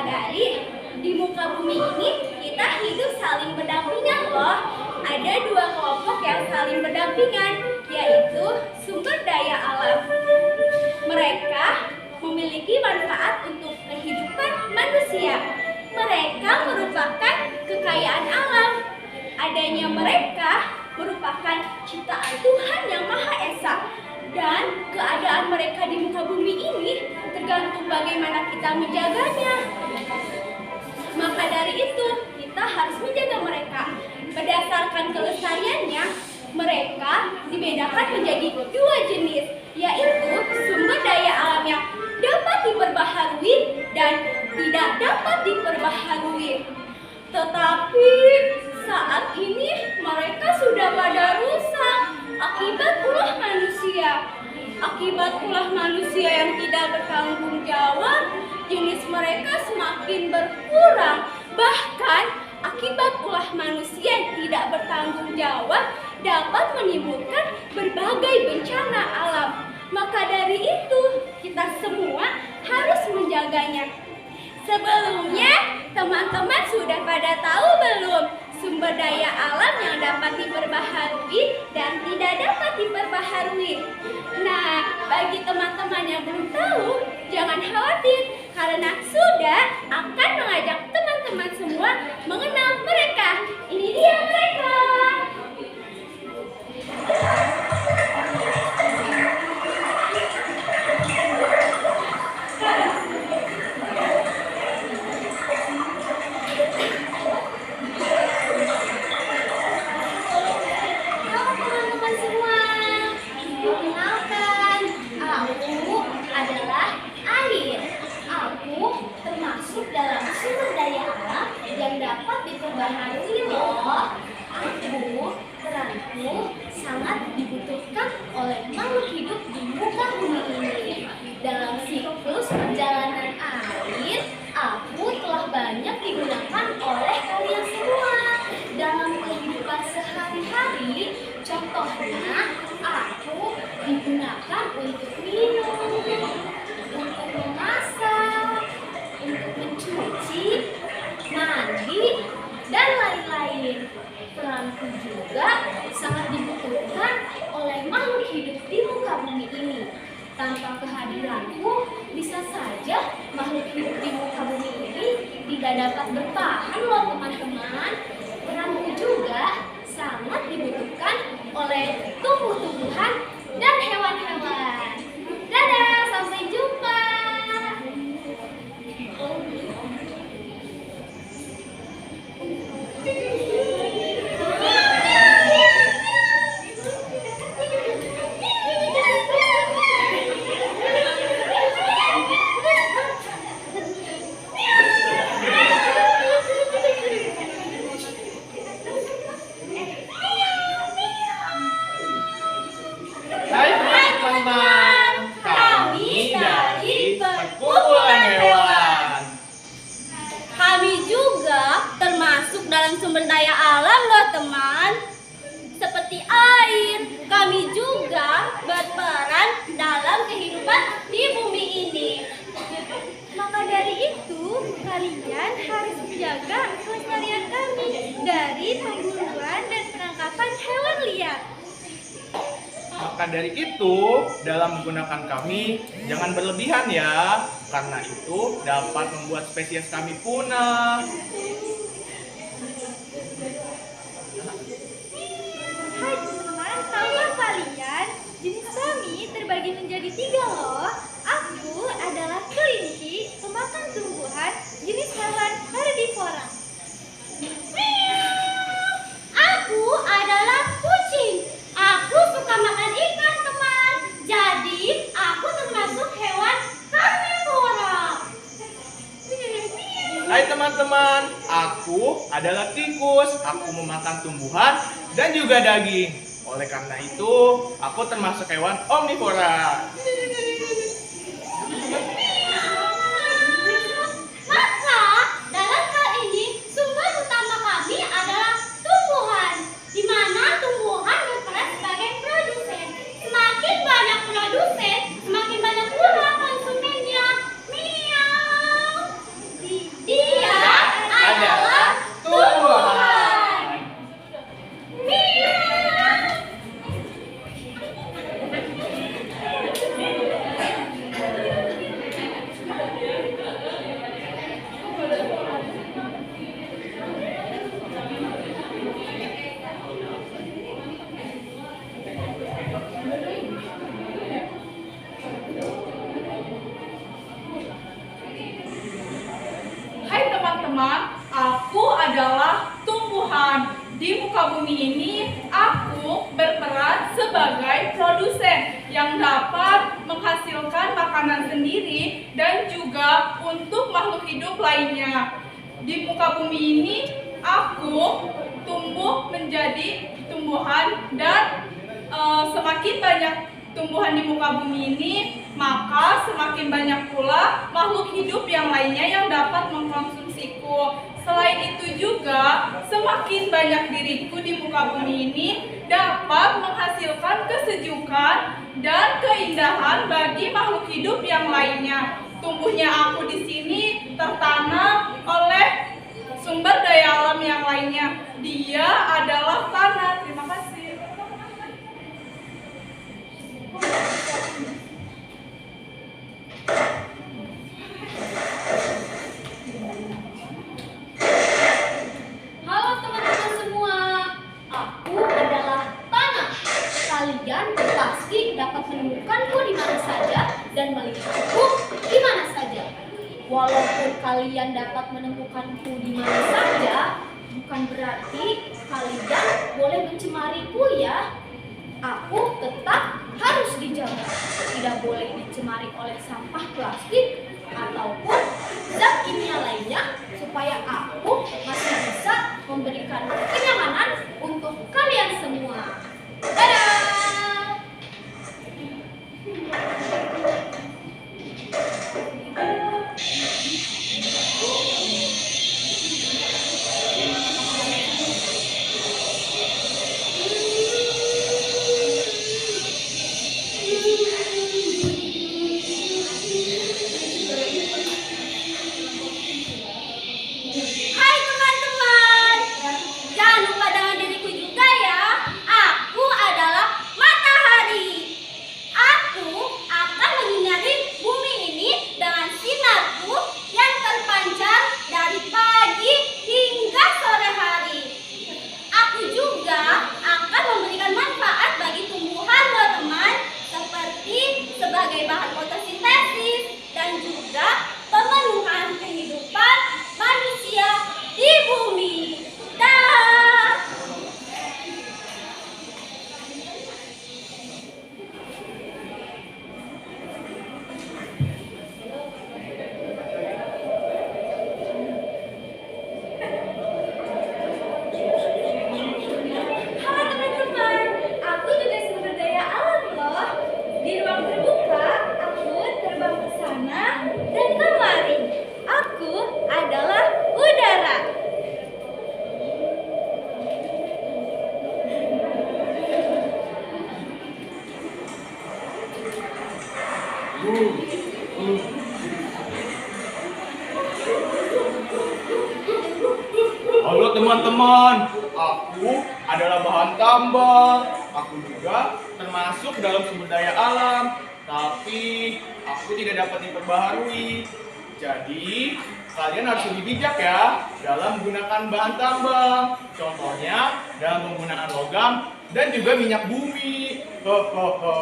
Dari di muka bumi ini kita hidup saling berdampingan loh. Ada dua kelompok yang saling berdampingan, yaitu sumber daya alam. Mereka memiliki manfaat untuk kehidupan manusia. Mereka merupakan kekayaan alam. Adanya mereka merupakan ciptaan Tuhan yang Maha Esa. Dan keadaan mereka di muka bumi ini tergantung bagaimana kita menjaganya. Maka dari itu, kita harus menjaga mereka. Berdasarkan kelestariannya, mereka dibedakan menjadi dua jenis, yaitu sumber daya alam yang dapat diperbaharui dan tidak dapat diperbaharui. Tetapi saat ini mereka sudah pada rusak akibat ulah manusia. Akibat ulah manusia yang tidak bertanggung jawab, jenis mereka semakin berkurang. Bahkan akibat ulah manusia yang tidak bertanggung jawab dapat menimbulkan berbagai bencana alam. Maka dari itu, kita semua harus menjaganya. Sebelumnya, teman-teman sudah pada tahu belum sumber daya alam yang dapat diperbaharui dan tidak dapat diperbaharui? Nah, bagi teman-teman yang belum tahu, jangan khawatir karena sudah akan mengajak teman-teman semua mengenal mereka. Ini dia mereka. Peranku sangat dibutuhkan oleh makhluk hidup di muka bumi ini. Dalam siklus perjalanan air, aku telah banyak digunakan oleh kalian semua. Dalam kehidupan sehari-hari, contohnya aku digunakan untuk minum, untuk memasak, untuk mencuci, mandi, dan lain-lain. Peranku juga sangat dibutuhkan oleh makhluk hidup di muka bumi ini. Tanpa kehadiranku, bisa saja makhluk hidup di muka bumi ini tidak dapat bertahan loh teman-teman. Peranku juga sangat dibutuhkan oleh tumbuh-tumbuhan dan hewan-hewan. Dadah, sampai jumpa. Sumber daya alam loh teman. Seperti air, kami juga berperan dalam kehidupan di bumi ini. Maka dari itu, kalian harus menjaga kelestarian kami dari pemburuan dan penangkapan hewan liar. Maka dari itu, dalam menggunakan kami, jangan berlebihan ya, karena itu dapat membuat spesies kami punah. Hai teman, tahukah kalian, jenis kami terbagi menjadi 3 loh. Aku adalah kelinci, pemakan tumbuhan, jenis hewan herbivora. Aku adalah kucing. Aku suka makan ikan teman. Jadi aku termasuk hewan karnivora. Hai teman-teman, aku adalah tikus. Aku memakan tumbuhan dan juga daging. Oleh karena itu, aku termasuk hewan omnivora. Maka dalam hal ini sumber utama kami adalah tumbuhan, di mana tumbuhan berperan sebagai produsen. Semakin banyak produsen, semakin banyak pula konsumennya. Miau. teman-teman, aku adalah tumbuhan. Di muka bumi ini, aku berperan sebagai produsen yang dapat menghasilkan makanan sendiri dan juga untuk makhluk hidup lainnya. Di muka bumi ini, aku tumbuh menjadi tumbuhan dan semakin banyak tumbuhan di muka bumi ini, maka semakin banyak pula makhluk hidup yang lainnya yang dapat mengkonsumsiku. Selain itu juga, semakin banyak diriku di muka bumi ini dapat menghasilkan kesejukan dan keindahan bagi makhluk hidup yang lainnya. Tumbuhnya aku di sini tertanam oleh sumber daya alam yang lainnya. Dia adalah tanah. Terima kasih. Halo teman-teman semua, aku adalah tanah. Kalian pasti dapat menemukanku di mana saja dan melihatku di mana saja. Walaupun kalian dapat menemukanku di mana saja, bukan berarti kalian boleh mencemariku ya. Aku tetap harus dijaga. Tidak boleh dicemari oleh sampah plastik ataupun zat kimia lainnya supaya aku masih bisa memberikan kenyamanan untuk kalian semua. Dadah! Hai teman-teman, jangan lupa dengan diriku juga ya. Aku adalah matahari. Aku akan menyinari bumi ini dengan sinarku yang terpancar dari pagi hingga sore hari. Aku juga akan memberikan manfaat bagi tumbuhan loh teman, seperti sebagai bahan fotosintesis dan juga pemenuhan kehidupan manusia di bumi. Dah. Halo teman-teman, aku juga sumber daya alam loh. Di ruang terbuka, aku terbang ke sana dan kemari. Aku adalah udara. Halo teman-teman, aku adalah bahan tambang. Aku juga termasuk dalam sumber daya alam, tapi aku tidak dapat diperbaharui. Jadi, kalian harus lebih bijak ya dalam menggunakan bahan tambang. Contohnya dalam penggunaan logam dan juga minyak bumi. Ho ho ho.